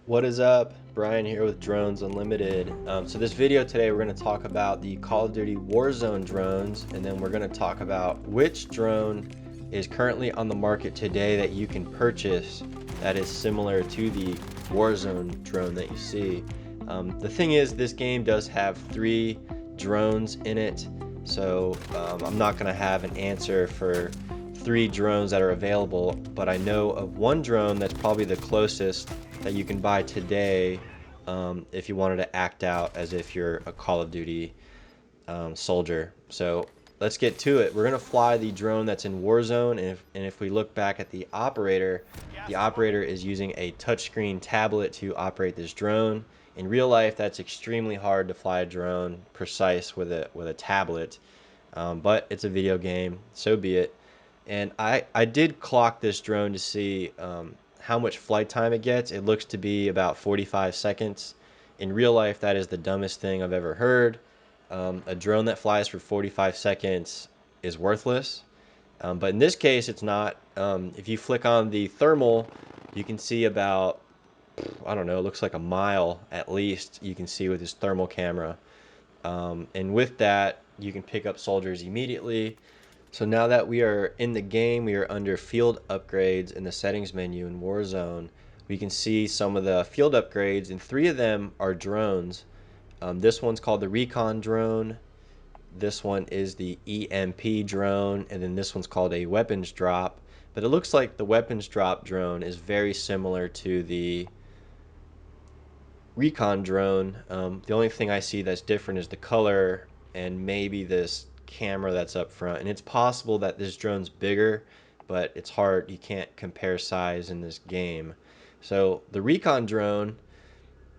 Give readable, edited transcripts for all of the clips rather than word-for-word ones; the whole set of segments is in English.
What is up? Brian here with Drones Unlimited. So this video today we're going to talk about the Call of Duty Warzone drones, and then we're going to talk about which drone is currently on the market today that you can purchase that is similar to the Warzone drone that you see. The thing is, this game does have 3 drones in it, so I'm not going to have an answer for 3 drones that are available, but I know of one drone that's probably the closest that you can buy today, if you wanted to act out as if you're a Call of Duty soldier. So let's get to it. We're gonna fly the drone that's in Warzone, and if we look back at the operator is using a touchscreen tablet to operate this drone. In real life, that's extremely hard to fly a drone precise with a tablet, but it's a video game, so be it. And I did clock this drone to see how much flight time it gets. It looks to be about 45 seconds. In real life, that is the dumbest thing I've ever heard. A drone that flies for 45 seconds is worthless. But in this case, it's not. If you flick on the thermal, you can see about, I don't know, it looks like a mile at least you can see with this thermal camera. And with that, you can pick up soldiers immediately. So now that we are in the game, we are under field upgrades in the settings menu in Warzone. We can see some of the field upgrades, and 3 of them are drones. This one's called the Recon Drone. This one is the EMP drone, and then this one's called a weapons drop. But it looks like the weapons drop drone is very similar to the Recon drone. The only thing I see that's different is the color and maybe this camera that's up front. And it's possible that this drone's bigger, but it's hard. You can't compare size in this game. So the Recon drone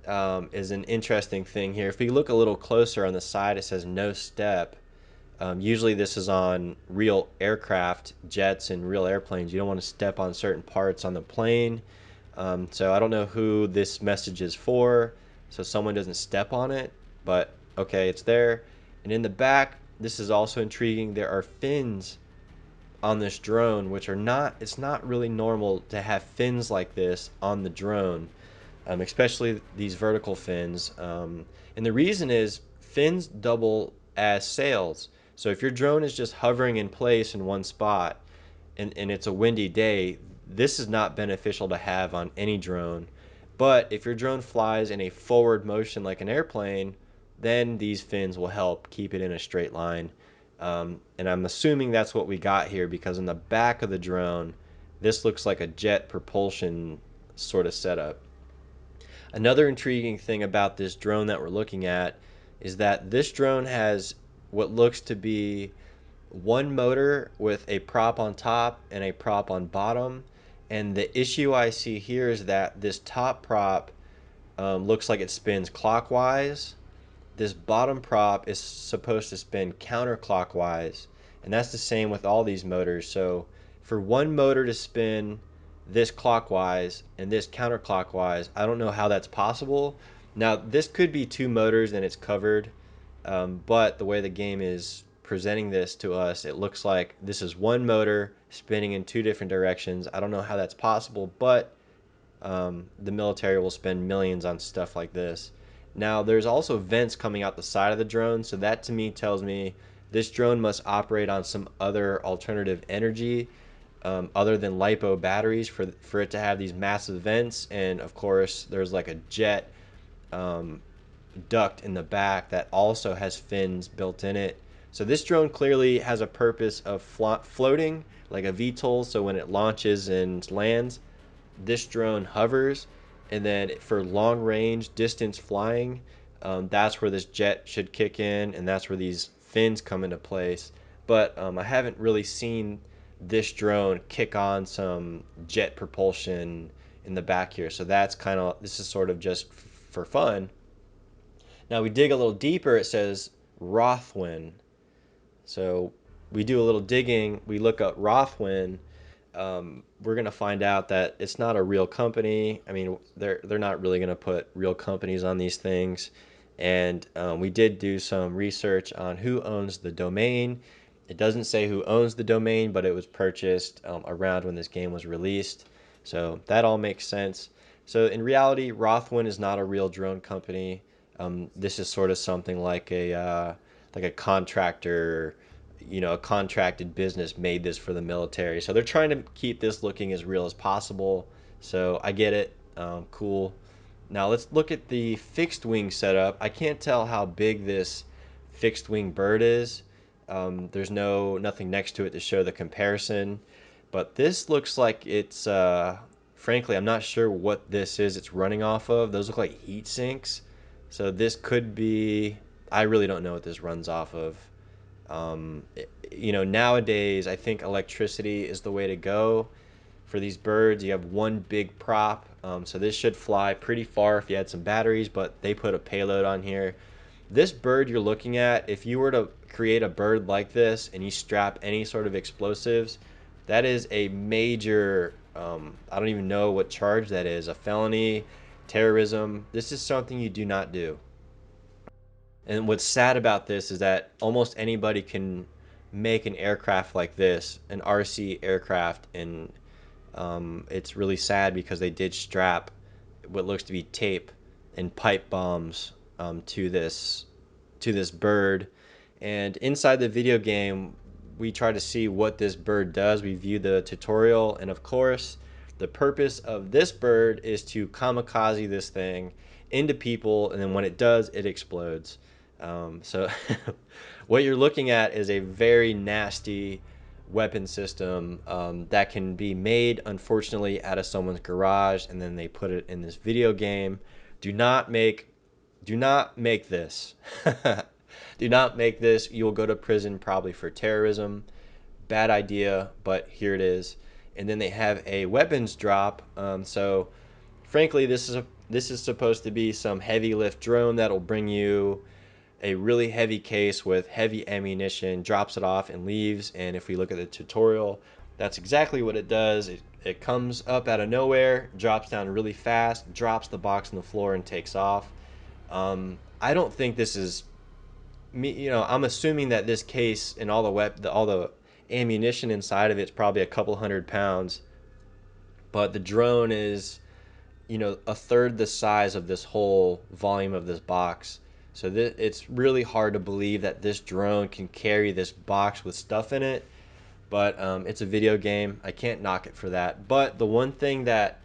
is an interesting thing here. If we look a little closer on the side, it says no step. Usually this is on real aircraft, jets, and real airplanes. You don't want to step on certain parts on the plane. So I don't know who this message is for, so someone doesn't step on it, but okay, it's there. And in the back, this is also intriguing. There are fins on this drone, which are not, it's not really normal to have fins like this on the drone, especially these vertical fins. And the reason is fins double as sails. So if your drone is just hovering in place in one spot, and it's a windy day, this is not beneficial to have on any drone. But if your drone flies in a forward motion like an airplane, then these fins will help keep it in a straight line. And I'm assuming that's what we got here, because in the back of the drone, this looks like a jet propulsion sort of setup. Another intriguing thing about this drone that we're looking at is that this drone has what looks to be one motor with a prop on top and a prop on bottom. And the issue I see here is that this top prop looks like it spins clockwise. This bottom prop is supposed to spin counterclockwise, and that's the same with all these motors. So for one motor to spin this clockwise and this counterclockwise, I don't know how that's possible. Now this could be 2 motors and it's covered, but the way the game is presenting this to us, it looks like this is one motor spinning in 2 different directions. I don't know how that's possible, but the military will spend millions on stuff like this. Now, there's also vents coming out the side of the drone, so that to me tells me this drone must operate on some other alternative energy, other than LiPo batteries for it to have these massive vents. And of course, there's like a jet um, duct in the back that also has fins built in it. So this drone clearly has a purpose of floating like a VTOL, so when it launches and lands, this drone hovers, and then for long range distance flying, that's where this jet should kick in, and that's where these fins come into place. But I haven't really seen this drone kick on some jet propulsion in the back here, so that's kind of, this is sort of just for fun. Now we dig a little deeper, it says Rothwin. So we do a little digging, we look up Rothwin. We're gonna find out that it's not a real company. I mean, they're not really gonna put real companies on these things. And we did do some research on who owns the domain. It doesn't say who owns the domain, but it was purchased around when this game was released. So that all makes sense. So in reality, Rothwin is not a real drone company. This is sort of something like a contractor, a contracted business made this for the military. So they're trying to keep this looking as real as possible. So I get it. Cool. Now let's look at the fixed wing setup. I can't tell how big this fixed wing bird is. There's nothing next to it to show the comparison, but this looks like it's frankly, I'm not sure what this is it's running off of. Those look like heat sinks. So this could be, I really don't know what this runs off of. Nowadays, I think electricity is the way to go for these birds. You have one big prop. So this should fly pretty far if you had some batteries, but they put a payload on here. This bird you're looking at, if you were to create a bird like this and you strap any sort of explosives, that is a major, I don't even know what charge that is, a felony, terrorism. This is something you do not do. And what's sad about this is that almost anybody can make an aircraft like this, an RC aircraft, and it's really sad because they did strap what looks to be tape and pipe bombs to this bird. And inside the video game, we try to see what this bird does. We view the tutorial, and of course, the purpose of this bird is to kamikaze this thing into people, and then when it does, it explodes. So, what you're looking at is a very nasty weapon system that can be made, unfortunately, out of someone's garage, and then they put it in this video game. Do not make, do not make this. Do not make this. You'll go to prison probably for terrorism. Bad idea, but here it is. And then they have a weapons drop. So, frankly, this is supposed to be some heavy lift drone that'll bring you a really heavy case with heavy ammunition, drops it off and leaves. And if we look at the tutorial, that's exactly what it does. It comes up out of nowhere, drops down really fast, drops the box on the floor and takes off. I don't think this is me. I'm assuming that this case and all the ammunition inside of it's probably a couple 100 pounds, but the drone is a third the size of this whole volume of this box. So it's really hard to believe that this drone can carry this box with stuff in it. But it's a video game. I can't knock it for that. But the one thing that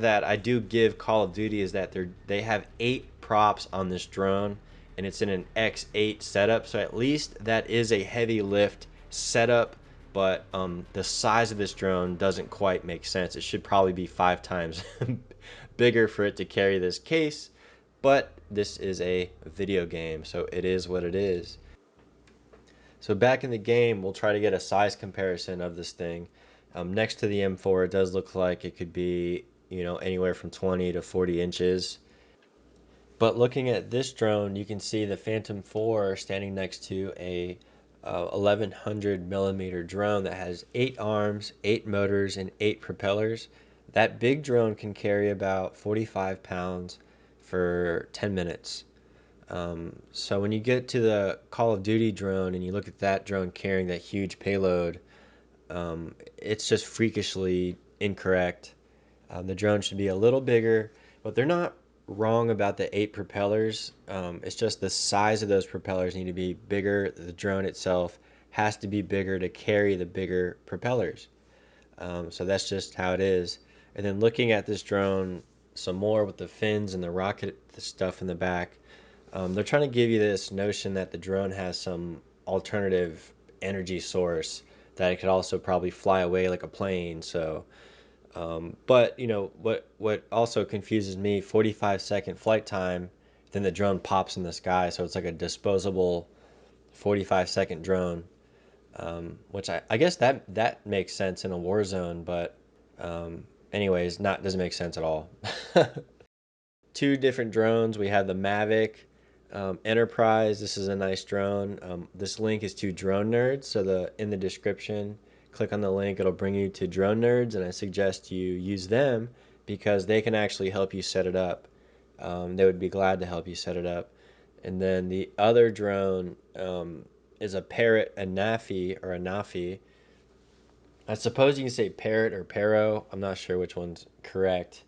I do give Call of Duty is that they have 8 props on this drone, and it's in an X8 setup. So at least that is a heavy lift setup. But the size of this drone doesn't quite make sense. It should probably be 5 times bigger for it to carry this case. But this is a video game, so it is what it is. So back in the game, we'll try to get a size comparison of this thing. Next to the M4, it does look like it could be, anywhere from 20 to 40 inches. But looking at this drone, you can see the Phantom 4 standing next to a 1100 millimeter drone that has 8 arms, 8 motors, and 8 propellers. That big drone can carry about 45 pounds for 10 minutes. So when you get to the Call of Duty drone and you look at that drone carrying that huge payload, it's just freakishly incorrect. The drone should be a little bigger, but they're not wrong about the 8 propellers. It's just the size of those propellers need to be bigger. The drone itself has to be bigger to carry the bigger propellers. So that's just how it is. And then looking at this drone some more with the fins and the rocket, the stuff in the back, they're trying to give you this notion that the drone has some alternative energy source that it could also probably fly away like a plane. So, but what also confuses me, 45-second flight time, then the drone pops in the sky, so it's like a disposable 45-second drone. Which I guess that makes sense in a war zone, but anyways, not doesn't make sense at all. 2 different drones. We have the Mavic Enterprise. This is a nice drone. This link is to Drone Nerds, so in the description, click on the link. It'll bring you to Drone Nerds, and I suggest you use them because they can actually help you set it up. They would be glad to help you set it up. And then the other drone is a Parrot, a Nafi, or a Nafi. I suppose you can say Parrot or Paro. I'm not sure which one's correct.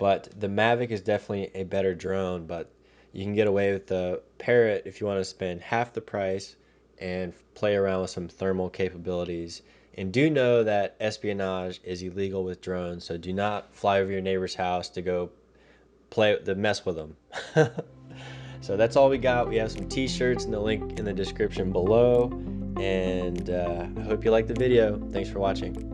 But the Mavic is definitely a better drone, but you can get away with the Parrot if you want to spend half the price and play around with some thermal capabilities. And do know that espionage is illegal with drones, so do not fly over your neighbor's house to go mess with them. So that's all we got. We have some t-shirts and the link in the description below. And I hope you liked the video. Thanks for watching.